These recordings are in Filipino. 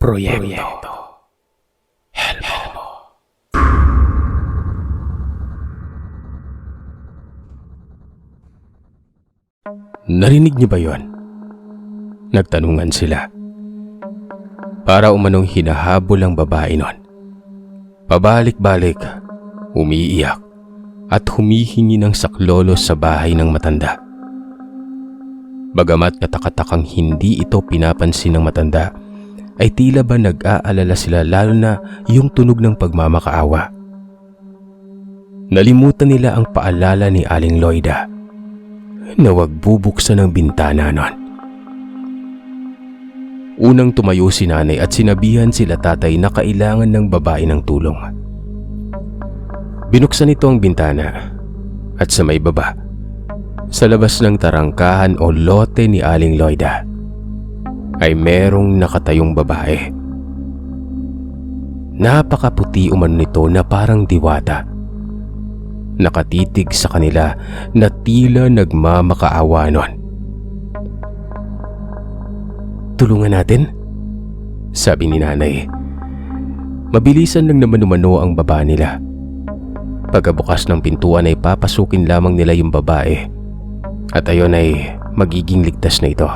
Proyekto Helmo. Narinig niyo ba yon? Nagtanungan sila. Para umanong hinahabol ang babae nun. Pabalik-balik, umiiyak at humihingi ng saklolo sa bahay ng matanda. Bagamat katakatakang hindi ito pinapansin ng matanda, ay tila ba nag-aalala sila, lalo na yung tunog ng pagmamakaawa. Nalimutan nila ang paalala ni Aling Loida na wag bubuksan ang bintana nun. Unang tumayo si nanay at sinabihan sila tatay na kailangan ng babae ng tulong. Binuksan nito ang bintana at sa may baba, sa labas ng tarangkahan o lote ni Aling Loida, ay merong nakatayong babae. Napakaputi umano nito na parang diwata. Nakatitig sa kanila na tila nagmamakaawa nun. "Tulungan natin?" sabi ni nanay. Mabilisan lang naman umano ang baba nila. Pagkabukas ng pintuan ay papasukin lamang nila yung babae at ayon ay magiging ligtas na ito.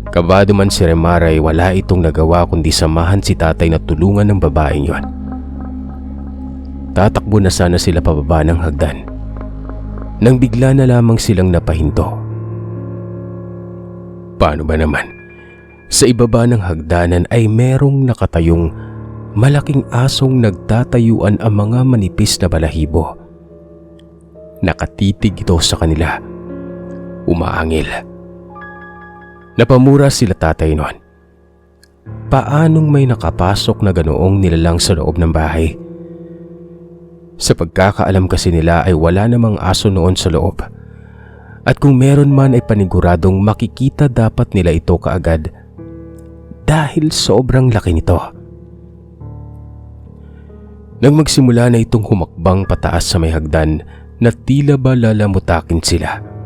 Kabado man si Remar ay wala itong nagawa kundi samahan si tatay na tulungan ng babaeng yon. Tatakbo na sana sila pababa ng hagdan nang bigla na lamang silang napahinto. Paano ba naman? Sa ibaba ng hagdanan ay merong nakatayong malaking asong nagtatayuan ang mga manipis na balahibo. Nakatitig ito sa kanila. Umaangil. Napamura sila tatay noon. Paanong may nakapasok na ganoong nilalang sa loob ng bahay? Sa pagkakaalam kasi nila ay wala namang aso noon sa loob. At kung meron man ay paniguradong makikita dapat nila ito kaagad dahil sobrang laki nito. Nang magsimula na itong humakbang pataas sa may hagdan na tila ba lalamutakin sila,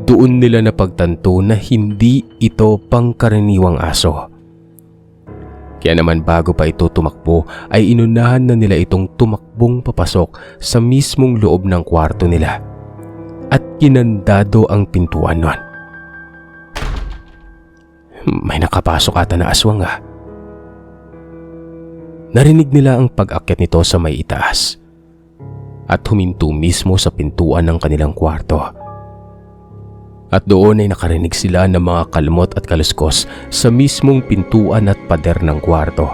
doon nila napagtanto na hindi ito pangkaraniwang aso. Kaya naman bago pa ito tumakbo ay inunahan na nila itong tumakbong papasok sa mismong loob ng kwarto nila at kinandado ang pintuan nun. May nakapasok ata na aswang . Narinig nila ang pag-akyat nito sa may itaas at huminto mismo sa pintuan ng kanilang kwarto. At doon ay nakarinig sila ng mga kalmot at kaluskos sa mismong pintuan at pader ng kwarto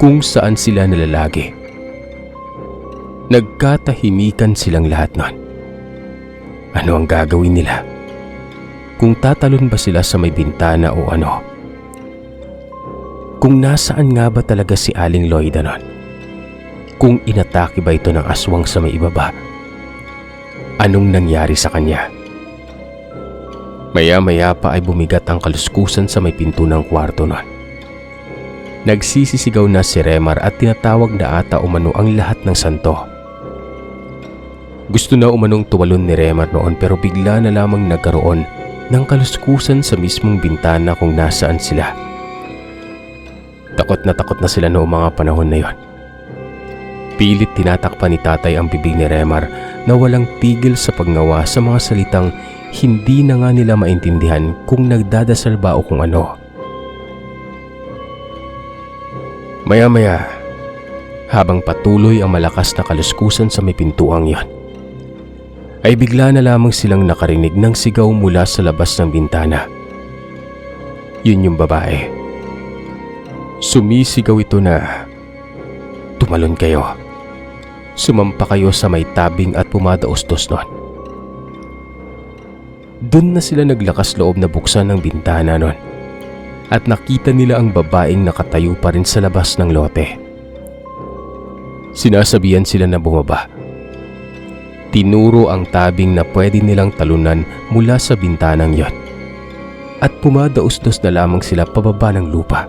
kung saan sila nalalagi. Nagkatahimikan silang lahat nun. Ano ang gagawin nila? Kung tatalon ba sila sa may bintana o ano? Kung nasaan nga ba talaga si Aling Loida nun? Kung inatake ba ito ng aswang sa may ibaba? Anong nangyari sa kanya? Maya-maya pa ay bumigat ang kaluskusan sa may pinto ng kwarto nun. Nagsisisigaw na si Remar at tinatawag na ata umano ang lahat ng santo. Gusto na umanong tumalon ni Remar noon pero bigla na lamang nagkaroon ng kaluskusan sa mismong bintana kung nasaan sila. Takot na sila noong mga panahon na yon. Pilit tinatakpan ni tatay ang bibig ni Remar na walang tigil sa paggawa sa mga salitang hindi na nga nila maintindihan kung nagdadasal ba o kung ano. Maya-maya, habang patuloy ang malakas na kaluskusan sa may pintuang yon, ay bigla na lamang silang nakarinig ng sigaw mula sa labas ng bintana. Yun yung babae. Sumisigaw ito na, "Tumalon kayo. Sumampa kayo sa may tabing at pumadaostos nun." Doon na sila naglakas loob na buksan ang bintana nun at nakita nila ang babaeng nakatayo pa rin sa labas ng lote. Sinasabihan sila na bumaba. Tinuro ang tabing na pwede nilang talunan mula sa bintanang yon at pumadaustos na lamang sila pababa ng lupa.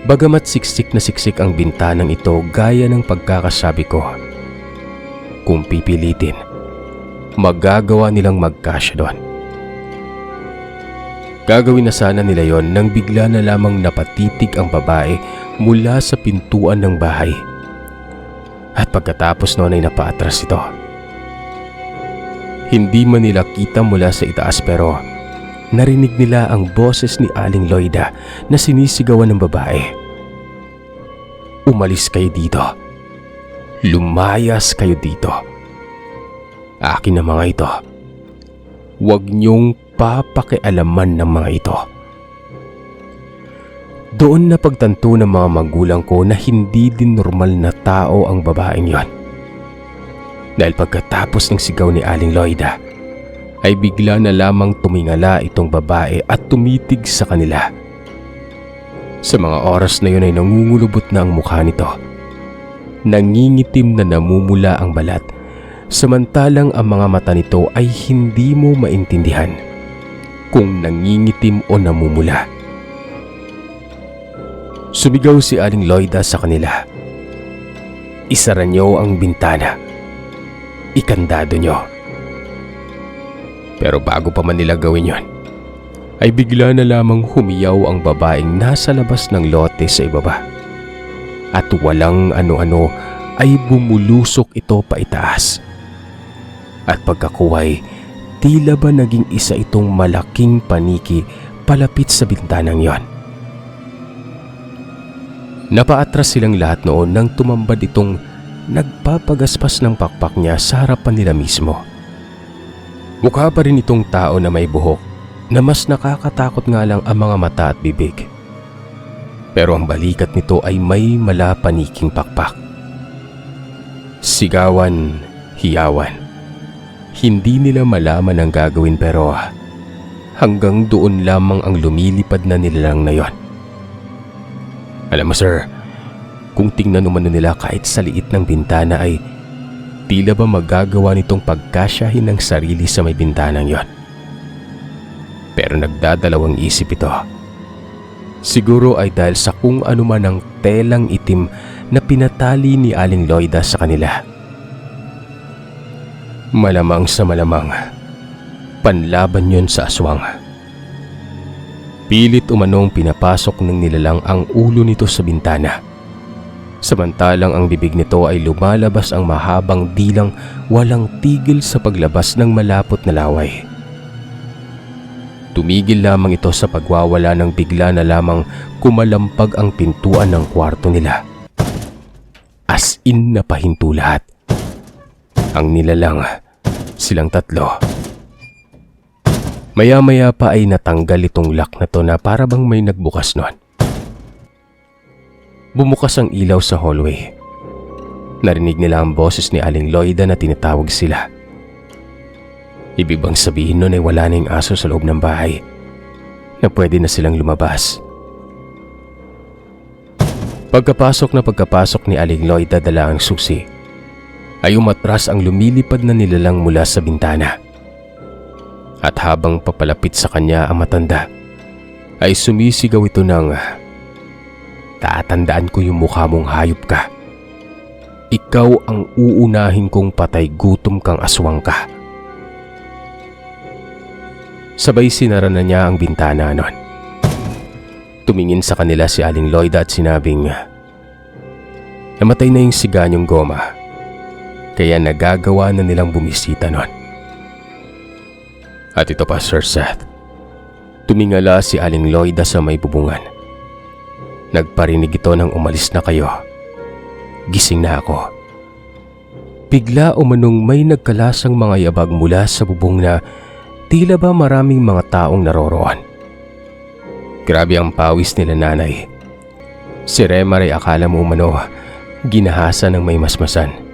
Bagamat siksik na siksik ang bintanang ito gaya ng pagkakasabi ko, kung pipilitin, magagawa nilang magkasya doon. Gagawin na sana nila yon nang bigla na lamang napatitig ang babae mula sa pintuan ng bahay. At pagkatapos noon ay napaatras ito. Hindi man nila kita mula sa itaas pero narinig nila ang boses ni Aling Loida na sinisigawan ng babae. "Umalis kayo dito. Lumayas kayo dito. Akin na mga ito. Huwag niyong papakialaman ng mga ito." Doon na pagtanto ng mga magulang ko na hindi din normal na tao ang babaeng yon. Dahil pagkatapos ng sigaw ni Aling Loida, ay bigla na lamang tumingala itong babae at tumitig sa kanila. Sa mga oras na yun ay nangungulubot na ang mukha nito. Nangingitim na namumula ang balat, samantalang ang mga mata nito ay hindi mo maintindihan kung nangingitim o namumula. Sumigaw si Aling Loida sa kanila, "Isara niyo ang bintana. Ikandado niyo." Pero bago pa man nila gawin yon, ay bigla na lamang humiyaw ang babaeng nasa labas ng lote sa ibaba. At walang ano-ano ay bumulusok ito paitaas. At pagkakuhay, tila ba naging isa itong malaking paniki palapit sa bintanang yon. Napaatras silang lahat noon nang tumambad itong nagpapagaspas ng pakpak niya sa harapan nila mismo. Mukha pa rin itong tao na may buhok na mas nakakatakot nga lang ang mga mata at bibig. Pero ang balikat nito ay may malapaniking pakpak. Sigawan, hiyawan. Hindi nila malaman ang gagawin pero hanggang doon lamang ang lumilipad na nilalang na yon. Alam mo sir, kung tingnan naman nila kahit sa liit ng bintana ay tila ba magagawa nitong pagkasyahin ng sarili sa may bintanang yon. Pero nagdadalawang isip ito. Siguro ay dahil sa kung ano man ang telang itim na pinatali ni Aling Loida sa kanila. Malamang sa malamang, panlaban yon sa aswang. Pilit umanong pinapasok ng nilalang ang ulo nito sa bintana. Samantalang ang bibig nito ay lumalabas ang mahabang dilang walang tigil sa paglabas ng malapot na laway. Tumigil lamang ito sa pagwawala ng bigla na lamang kumalampag ang pintuan ng kwarto nila. As in na pahinto lahat. Ang nilalang, silang tatlo. Maya-maya pa ay natanggal itong lock na to na para bang may nagbukas nun. Bumukas ang ilaw sa hallway. Narinig nila ang boses ni Aling Loida na tinatawag sila. Ibig bang sabihin nun ay wala na yung aso sa loob ng bahay na pwede na silang lumabas. Pagkapasok ni Aling Loida dala ang susi, ay umatras ang lumilipad na nilalang mula sa bintana. At habang papalapit sa kanya ang matanda, ay sumisigaw ito ng, "Tatandaan ko yung mukha mong hayop ka. Ikaw ang uunahin kong patay gutom kang aswang ka." Sabay sinara na niya ang bintana nun. Tumingin sa kanila si Aling Loida at sinabing, namatay na yung siganyong goma, kaya nagagawa na nilang bumisita nun. At ito pa Sir Seth, tumingala si Aling Loida sa may bubungan. Nagparinig ito ng umalis na kayo. Gising na ako. Bigla umanong may nagkalasang mga yabag mula sa bubong na tila ba maraming mga taong naroroon. Grabe ang pawis nila nanay. Si Remar ay akala mo umano ginahasa ng may masmasan.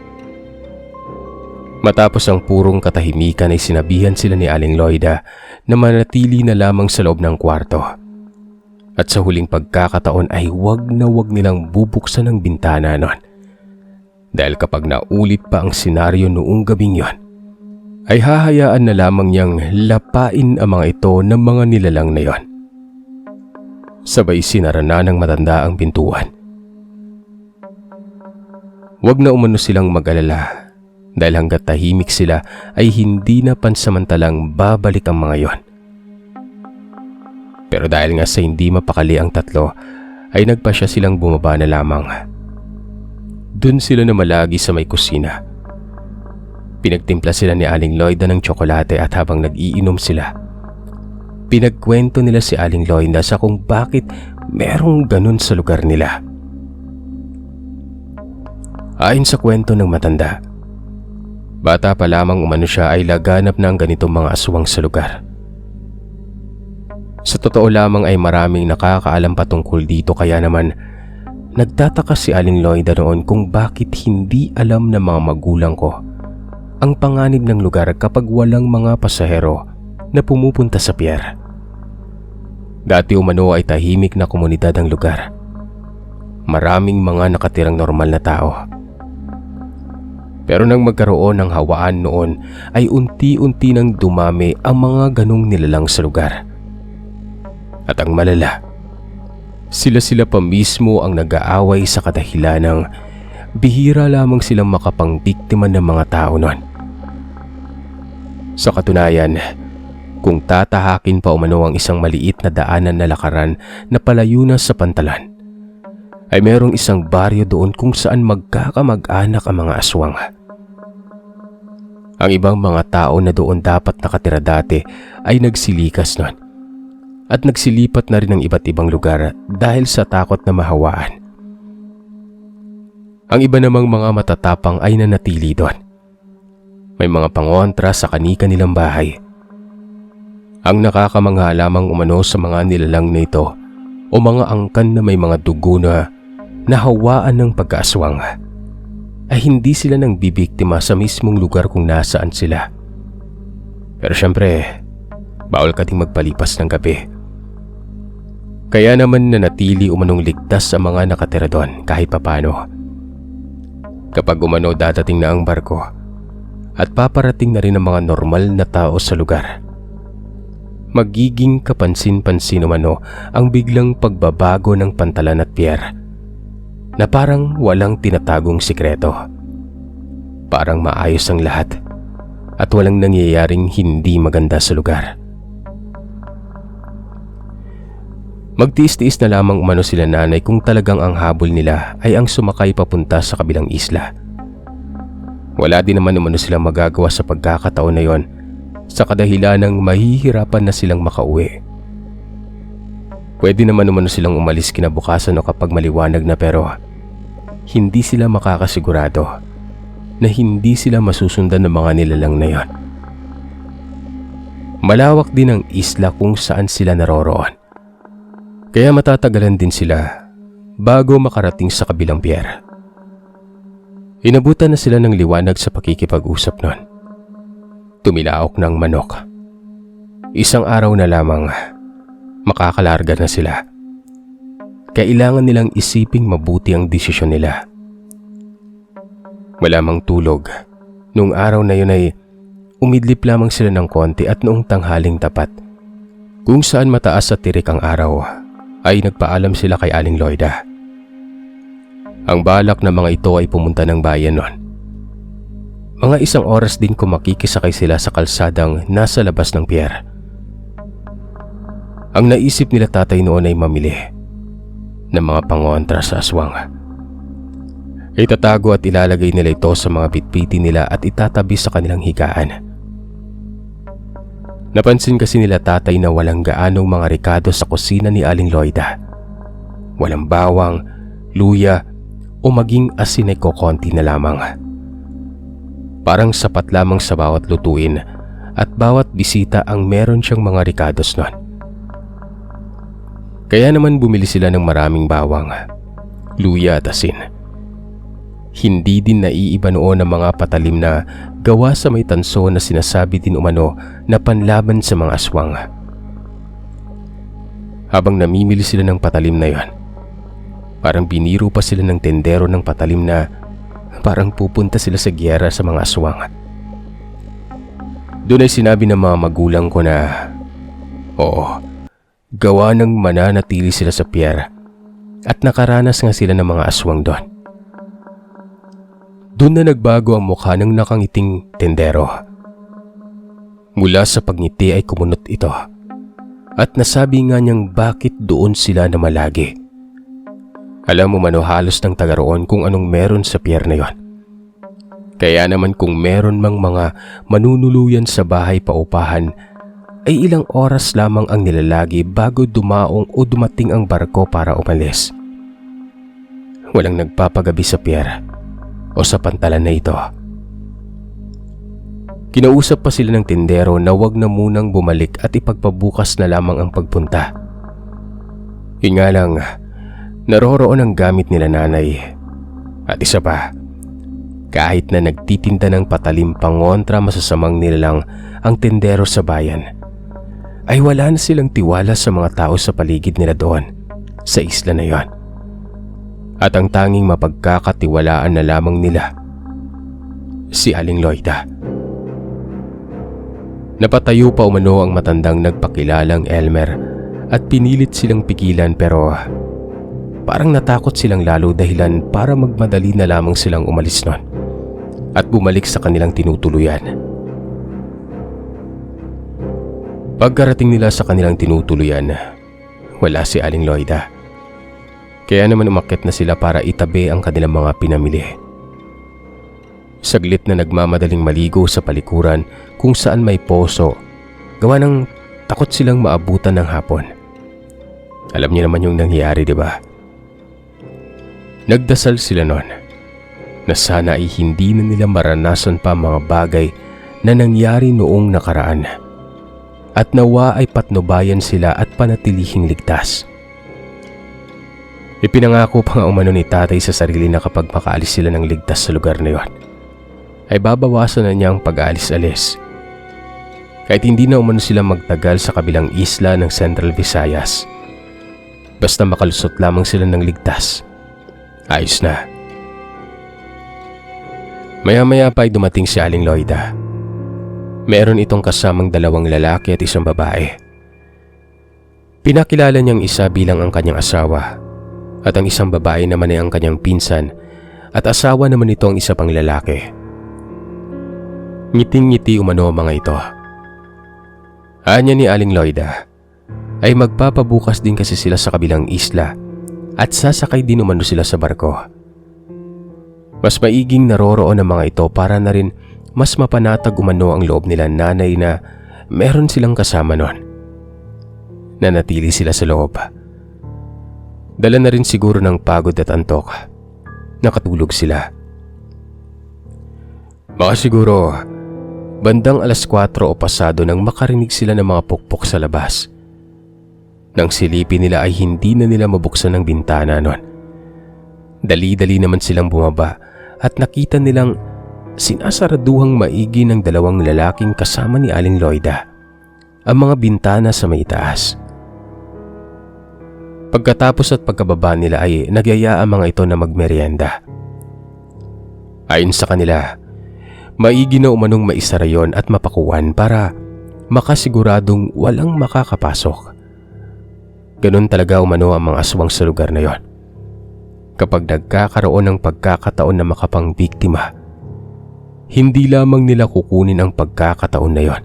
Matapos ang purong katahimikan ay sinabihan sila ni Aling Loida na manatili na lamang sa loob ng kwarto. At sa huling pagkakataon ay wag na wag nilang bubuksan ang bintana nun. Dahil kapag naulit pa ang senaryo noong gabing yon, ay hahayaan na lamang niyang lapain ang mga ito ng mga nilalang na yon. Sabay sinara na ng matanda ang pintuan. Wag na umano silang mag-alala. Dahil hanggat tahimik sila ay hindi na pansamantalang babalik ang mga yon. Pero dahil nga sa hindi mapakali ang tatlo, ay nagpasya silang bumaba na lamang. Dun sila namalagi sa may kusina. Pinagtimpla sila ni Aling Loida ng tsokolate at habang nag-iinom sila, pinagkwento nila si Aling Loida sa kung bakit merong ganun sa lugar nila. Ayon sa kwento ng matanda, bata pa lamang umano siya ay laganap na ang ganitong mga aswang sa lugar. Sa totoo lamang ay maraming nakakaalam patungkol dito, kaya naman nagtataka si Aling Loida noon kung bakit hindi alam ng mga magulang ko ang panganib ng lugar kapag walang mga pasahero na pumupunta sa pier. Dati umano ay tahimik na komunidad ang lugar. Maraming mga nakatirang normal na tao. Pero nang magkaroon ng hawaan noon ay unti-unti nang dumami ang mga ganong nilalang sa lugar. At ang malala, sila pa mismo ang nag-aaway sa kadahilan ng bihira lamang silang makapangbiktima ng mga tao noon. Sa katunayan, kung tatahakin pa umano ang isang maliit na daanan na lakaran na palayo na sa pantalan, ay merong isang baryo doon kung saan magkakamag-anak ang mga aswang. Ang ibang mga tao na doon dapat nakatira dati ay nagsilikas noon at nagsilipat na rin ng iba't ibang lugar dahil sa takot na mahawaan. Ang iba namang mga matatapang ay nanatili doon. May mga pangontra sa kani-kanilang bahay. Ang nakakamangha lamang umano sa mga nilalang na ito o mga angkan na may mga dugo na nahawaan ng pagkaaswang ay hindi sila nang bibiktima sa mismong lugar kung nasaan sila. Pero syempre, bawal ka ding magpalipas ng gabi. Kaya naman nanatili umanong ligtas sa mga nakatira doon kahit papano. Kapag umano dadating na ang barko at paparating na rin ang mga normal na tao sa lugar, magiging kapansin-pansin umano ang biglang pagbabago ng pantalan at pier na parang walang tinatagong sikreto. Parang maayos ang lahat at walang nangyayaring hindi maganda sa lugar. Magtiis-tiis na lamang umano sila nanay kung talagang ang habol nila ay ang sumakay papunta sa kabilang isla. Wala din naman umano silang magagawa sa pagkakataon na yon sa kadahilan ng mahihirapan na silang makauwi. Pwede naman umano silang umalis kinabukasan o kapag maliwanag na, pero hindi sila makakasigurado na hindi sila masusundan ng mga nilalang na yon. Malawak din ang isla kung saan sila naroroon. Kaya matatagalan din sila bago makarating sa kabilang pier. Inabutan na sila ng liwanag sa pakikipag-usap nun. Tumilaok ng manok. Isang araw na lamang, makakalarga na sila. Kailangan nilang isiping mabuti ang desisyon nila. Malamang tulog, noong araw na yun ay umidlip lamang sila ng konti at noong tanghaling tapat, kung saan mataas at tirik ang araw, ay nagpaalam sila kay Aling Loida. Ang balak ng mga ito ay pumunta ng bayan nun. Mga isang oras din kung makikisakay sila sa kalsadang nasa labas ng pier. Ang naisip nila tatay noon ay mamili ng mga pangontra sa aswang. Itatago at ilalagay nila ito sa mga bitbiti nila at itatabi sa kanilang higaan. Napansin kasi nila tatay na walang gaanong mga rekado sa kusina ni Aling Loida. Walang bawang, luya o maging asin ay kokonti na lamang. Parang sapat lamang sa bawat lutuin at bawat bisita ang meron siyang mga rekados nun. Kaya naman bumili sila ng maraming bawang, luya at asin. Hindi din naiiba noon ang mga patalim na gawa sa may tanso na sinasabi din umano na panlaban sa mga aswang. Habang namimili sila ng patalim na yon, parang biniro pa sila ng tendero ng patalim na parang pupunta sila sa giyera sa mga aswang. Doon ay sinabi ng mga magulang ko na oo, gawa ng mananatili sila sa pier at nakaranas nga sila ng mga aswang doon. Doon na nagbago ang mukha ng nakangiting tendero. Mula sa pagngiti ay kumunot ito. At nasabi nga niyang bakit doon sila namalagi. Alam mo man o halos ng taga roon kung anong meron sa pier na yon. Kaya naman kung meron mang mga manunuluyan sa bahay paupahan, ay ilang oras lamang ang nilalagi bago dumaong o dumating ang barko para umalis. Walang nagpapagabi sa pier o sa pantalan na ito. Kinausap pa sila ng tindero na wag na munang bumalik at ipagpabukas na lamang ang pagpunta. Yun nga lang, naroroon ang gamit nila nanay. At isa pa, kahit na nagtitinda ng patalim pangontra masasamang nilalang ang tindero sa bayan, ay wala na silang tiwala sa mga tao sa paligid nila doon, sa isla na yon. At ang tanging mapagkakatiwalaan na lamang nila, si Aling Loida. Napatayo pa umano ang matandang nagpakilalang Elmer at pinilit silang pigilan pero parang natakot silang lalo dahilan para magmadali na lamang silang umalis nun at bumalik sa kanilang tinutuluyan. Pagkarating nila sa kanilang tinutuluyan, wala si Aling Loida. Kaya naman umakyat na sila para itabi ang kanilang mga pinamili. Saglit na nagmamadaling maligo sa palikuran kung saan may poso, gawa ng takot silang maabutan ng hapon. Alam niyo naman yung nangyayari, di ba? Nagdasal sila noon na sana ay hindi na nila maranasan pa mga bagay na nangyari noong nakaraan at nawa ay patnubayan sila at panatilihing ligtas. Ipinangako pa nga umano ni tatay sa sarili na kapag makaalis sila ng ligtas sa lugar na yon, ay babawasan na niya ang pag-aalis-alis. Kahit hindi na umano sila magtagal sa kabilang isla ng Central Visayas, basta makalusot lamang sila ng ligtas, ayos na. Maya-maya pa ay dumating si Aling Loida. Meron itong kasamang 2 lalaki at 1 babae. Pinakilala niyang isa bilang ang kanyang asawa at ang 1 babae naman ay ang kanyang pinsan at asawa naman ito ang isa pang lalaki. Ngiting-ngiti umano ang mga ito. Anya ni Aling Loida ay magpapabukas din kasi sila sa kabilang isla at sasakay din umano sila sa barko. Mas maiging naroroon ang mga ito para na rin mas mapanatag umano ang loob nila nanay na meron silang kasama noon. Nanatili sila sa loob. Dala na rin siguro ng pagod at antok. Nakatulog sila. Baka siguro bandang 4:00 o pasado nang makarinig sila ng mga pukpok sa labas. Nang silipin nila ay hindi na nila mabuksan ang bintana noon. Dali-dali naman silang bumaba at nakita nilang sinasaraduhang maigi ng 2 lalaking kasama ni Aling Loida ang mga bintana sa may taas. Pagkatapos at pagkababa nila ay nagyaya ang mga ito na magmerienda. Ayon sa kanila, maigi na umanong maisara yon at mapakuan para makasiguradong walang makakapasok. Ganun talaga umano ang mga aswang sa lugar na yon. Kapag nagkakaroon ng pagkakataon na makapangbiktima, hindi lamang nila kukunin ang pagkakataon na yon.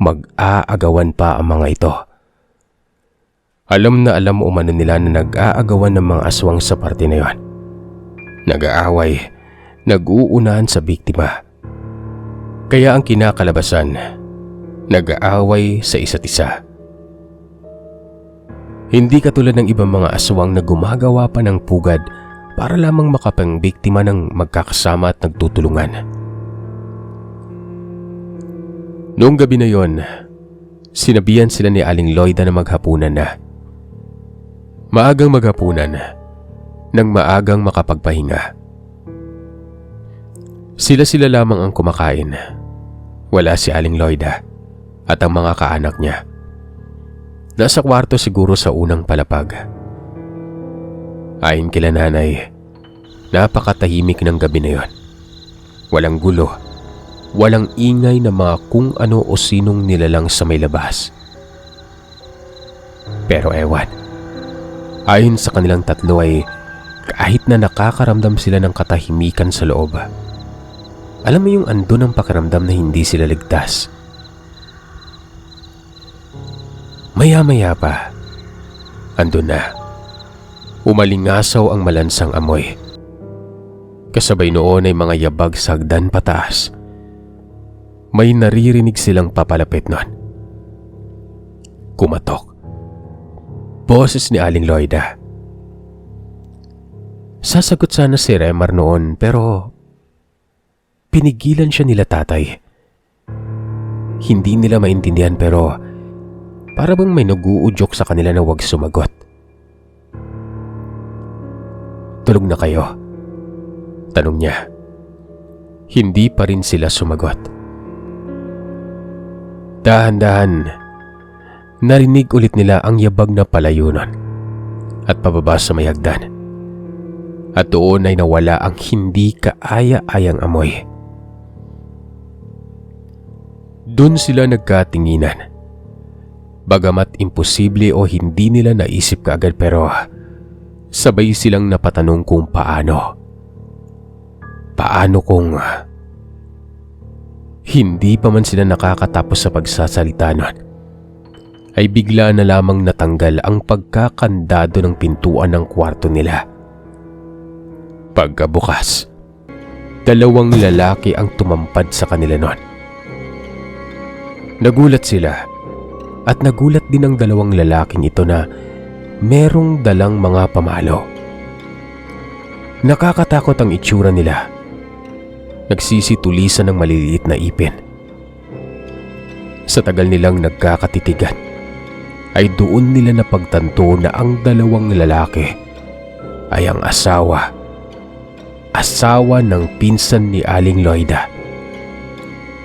Mag-aagawan pa ang mga ito. Alam na alam umano nila na nag-aagawan ng mga aswang sa parte na yon. Nag-aaway, nag-uunahan sa biktima. Kaya ang kinakalabasan, nag-aaway sa isa't isa. Hindi katulad ng ibang mga aswang na gumagawa pa ng pugad para lamang makapangbiktima ng magkakasama at nagtutulungan. Noong gabi na yon, sinabihan sila ni Aling Loida na maghapunan na. Maagang maghapunan, nang maagang makapagpahinga. Sila lamang ang kumakain. Wala si Aling Loida at ang mga kaanak niya. Nasa kwarto siguro sa unang palapag. Ayon kila nanay, napakatahimik ng gabi na yon. Walang gulo, walang ingay na mga kung ano o sinong nilalang sa may labas. Pero ewan, ayon sa kanilang tatlo ay kahit na nakakaramdam sila ng katahimikan sa loob, alam mo yung andun ang pakiramdam na hindi sila ligtas. Maya-maya pa, andun na. Umalingasaw ang malansang amoy. Kasabay noon ay mga yabag sa hagdan pataas. May naririnig silang papalapit nun. Kumatok. Boses ni Aling Loida. Sasagot sana si Remar noon pero pinigilan siya nila tatay. Hindi nila maintindihan pero para bang may nag-uudyok sa kanila na huwag sumagot. Tulog na kayo? Tanong niya. Hindi pa rin sila sumagot. Dahan-dahan, narinig ulit nila ang yabag na palayo nun at pababa sa may hagdan. At doon ay nawala ang hindi kaaya-ayang amoy. Doon sila nagkatinginan. Bagamat imposible o hindi nila naisip kaagad pero sabay silang napatanong kung paano. Paano kung hindi pa man sila nakakatapos sa pagsasalita nun, ay bigla na lamang natanggal ang pagkakandado ng pintuan ng kwarto nila. Pagkabukas, 2 lalaki ang tumampad sa kanila nun. Nagulat sila at nagulat din ang 2 lalaking ito na merong dalang mga pamalo. Nakakatakot ang itsura nila. Nagsisitulisan ng maliliit na ipin. Sa tagal nilang nagkakatitigan, ay doon nila napagtanto na ang 2 lalaki ay ang asawa ng pinsan ni Aling Loida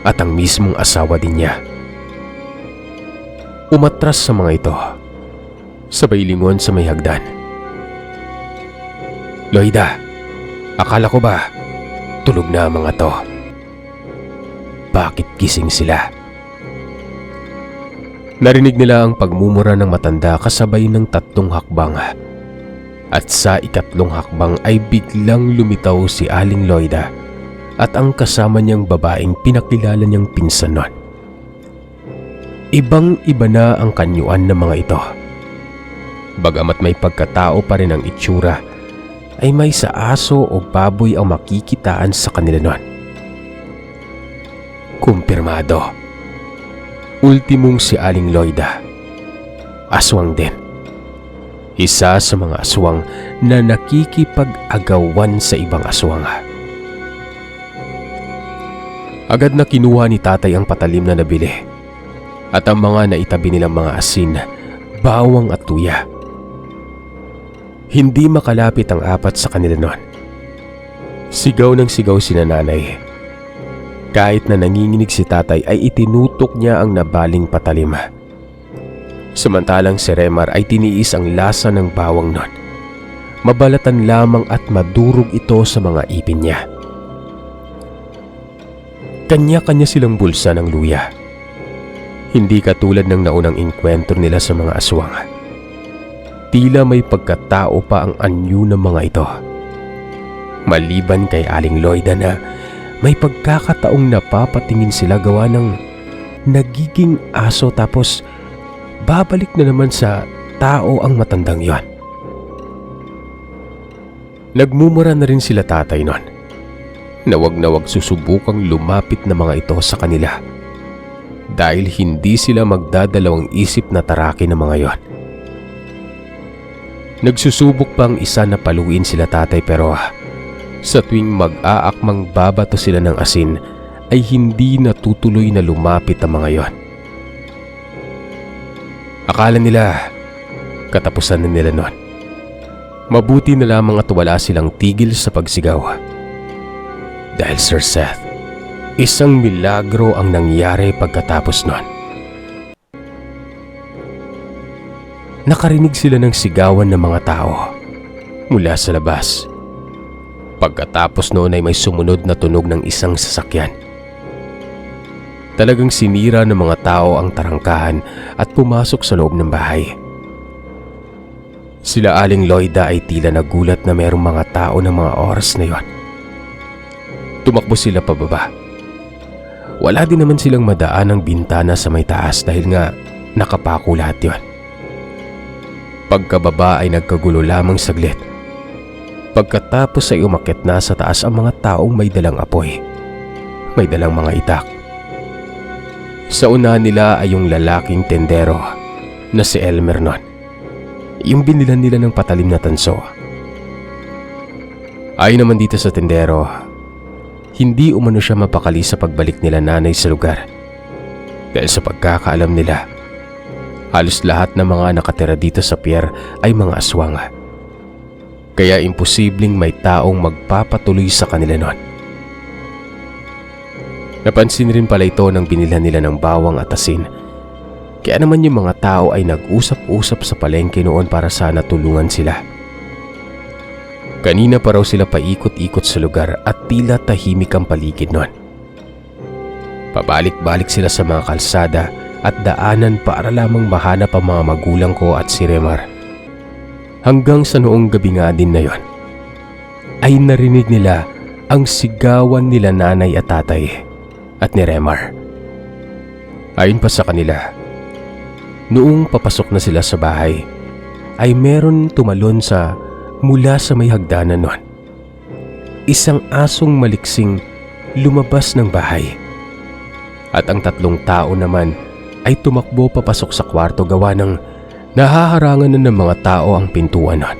at ang mismong asawa din niya. Umatras sa mga ito, sabay lingon sa may hagdan. Loida, akala ko ba tulog na ang mga to? Bakit gising sila? Narinig nila ang pagmumura ng matanda kasabay ng 3 hakbang. At sa 4th hakbang ay biglang lumitaw si Aling Loida at ang kasama niyang babaeng pinakilala niyang pinsan nun. Ibang-iba na ang kanyuan ng mga ito. Bagamat may pagkatao pa rin ang itsura, ay may sa aso o baboy ang makikitaan sa kanila nun. Kumpirmado. Ultimong si Aling Loida. Aswang din. Isa sa mga aswang na nakikipag-agawan sa ibang aswang. Agad na kinuha ni tatay ang patalim na nabili at ang mga naitabi nilang mga asin, bawang at tuya. Hindi makalapit ang 4 sa kanila noon. Sigaw ng sigaw si nanay. Kahit na nanginginig si tatay ay itinutok niya ang nabaling patalim. Samantalang si Remar ay tiniis ang lasa ng bawang nun. Mabalatan lamang at madurog ito sa mga ipin niya. Kanya-kanya silang bulsa ng luya. Hindi katulad ng naunang engkwentro nila sa mga aswang. Tila may pagkatao pa ang anyo ng mga ito. Maliban kay Aling Loida na may pagkakataong napapatingin sila gawa ng nagiging aso tapos babalik na naman sa tao ang matandang yon. Nagmumura na rin sila tatay nun. Na wag susubukang lumapit na mga ito sa kanila dahil hindi sila magdadalawang isip na taraki ng mga yon. Nagsusubok pa ang isa na paluin sila tatay pero sa tuwing mag-aakmang babato sila ng asin ay hindi natutuloy na lumapit ang mga yon. Akala nila katapusan na nila nun. Mabuti na lamang at wala silang tigil sa pagsigaw. Dahil Sir Seth, isang milagro ang nangyari pagkatapos nun. Nakarinig sila ng sigawan ng mga tao mula sa labas. Pagkatapos noon ay may sumunod na tunog ng isang sasakyan. Talagang sinira ng mga tao ang tarangkahan at pumasok sa loob ng bahay. Sila Aling Loida ay tila nagulat na mayroong mga tao ng mga oras na yon. Tumakbo sila pababa. Wala din naman silang madaan ng bintana sa may taas dahil nga nakapako lahat yon. Pagkababa ay nagkagulo lamang saglit. Pagkatapos ay umakyat na sa taas ang mga taong may dalang apoy. May dalang mga itak. Sa unahan nila ay yung lalaking tendero na si Elmer nun. Yung binilan nila ng patalim na tanso. Ayon naman dito sa tendero, hindi umano siya mapakali sa pagbalik nila nanay sa lugar. Dahil sa pagkakaalam nila, halos lahat ng mga nakatira dito sa pier ay mga aswang. Kaya imposibleng may taong magpapatuloy sa kanila nun. Napansin rin pala ito nang binilhan nila ng bawang at asin. Kaya naman yung mga tao ay nag-usap-usap sa palengke noon para sana tulungan sila. Kanina pa raw sila paikot-ikot sa lugar at tila tahimik ang paligid noon. Pabalik-balik sila sa mga kalsada at daanan para lamang mahanap ang mga magulang ko at si Remar. Hanggang sa noong gabi nga din na yon, ay narinig nila ang sigawan nila nanay at tatay at ni Remar. Ayon pa sa kanila, noong papasok na sila sa bahay, ay meron tumalon mula sa may hagdanan nun. Isang asong maliksing lumabas ng bahay. At ang 3 tao naman ay tumakbo papasok sa kwarto gawa ng nahaharangan na ng mga tao ang pintuan nun.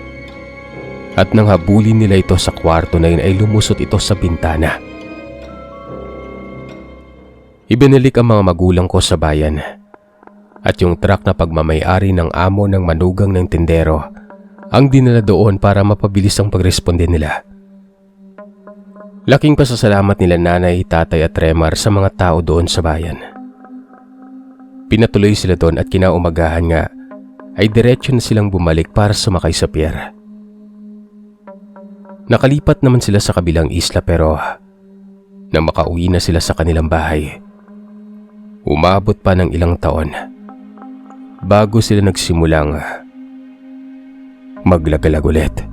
At nang habulin nila ito sa kwarto na yun ay lumusot ito sa bintana. Ibinalik ang mga magulang ko sa bayan. At yung truck na pagmamayari ng amo ng manugang ng tindero ang dinala doon para mapabilis ang pagresponde nila. Laking pasasalamat nila nanay, tatay at Remar sa mga tao doon sa bayan. Pinatuloy sila doon at kinaumagahan nga ay diretsyo na silang bumalik para sumakay sa pier. Nakalipat naman sila sa kabilang isla pero nang makauwi na sila sa kanilang bahay, umabot pa ng ilang taon bago sila nagsimulang maglagalag ulit.